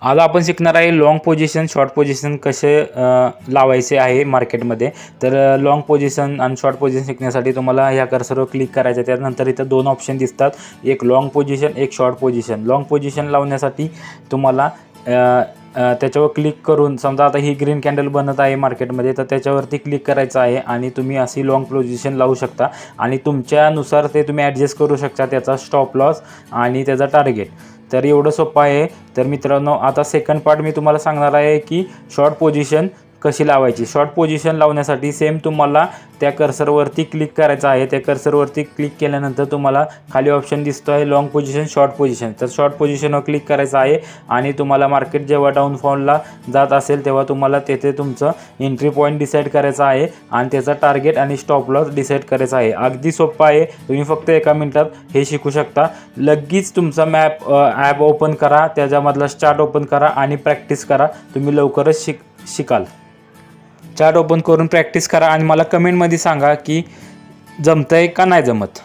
आज आपण शिकणार आहे लॉंग पोझिशन शॉर्ट पोझिशन कसे लावायचे आहे मार्केटमध्ये। तर लॉंग पोझिशन आणि शॉर्ट पोझिशन शिकण्यासाठी तुम्हाला ह्या कर्सरवर क्लिक करायचं आहे। त्यानंतर इथं दोन ऑप्शन दिसतात, एक लॉंग पोझिशन एक शॉर्ट पोझिशन। लॉंग पोझिशन लावण्यासाठी तुम्हाला त्याच्यावर क्लिक करून, समजा आता ही ग्रीन कॅन्डल बनत आहे मार्केटमध्ये, तर त्याच्यावरती क्लिक करायचं आहे आणि तुम्ही अशी लॉंग पोझिशन लावू शकता आणि तुमच्यानुसार ते तुम्ही ॲडजस्ट करू शकता त्याचा स्टॉप लॉस आणि त्याचा टार्गेट। तर एवढं सोपं आहे। तर मित्रांनो, आता सेकंड पार्ट मी तुम्हाला सांगणार आहे की शॉर्ट पोझिशन कशी लावायची। शॉर्ट पोझिशन लावण्यासाठी सेम तुम्हाला त्या कर्सरवरती क्लिक करायचं आहे। त्या कर्सरवरती क्लिक केल्यानंतर तुम्हाला खाली ऑप्शन दिसतो आहे लॉंग पोझिशन शॉर्ट पोझिशन। तर शॉर्ट पोझिशनवर क्लिक करायचं आहे आणि तुम्हाला मार्केट जेव्हा डाऊनफॉलला जात असेल तेव्हा तुम्हाला तेथे तुमचं एंट्री पॉईंट डिसाईड करायचा आहे आणि त्याचा टार्गेट आणि स्टॉप लॉस डिसाईड करायचा आहे। अगदी सोपं आहे, तुम्ही फक्त एका मिनिटात हे शिकू शकता। लगेच तुमचा ॲप ओपन करा, त्याच्यामधला चार्ट ओपन करा आणि प्रॅक्टिस करा, तुम्ही लवकरच शिकाल। चार्ट ओपन करून प्रॅक्टिस करा आणि मला कमेंटमध्ये सांगा की जमतंय का नाही जमत।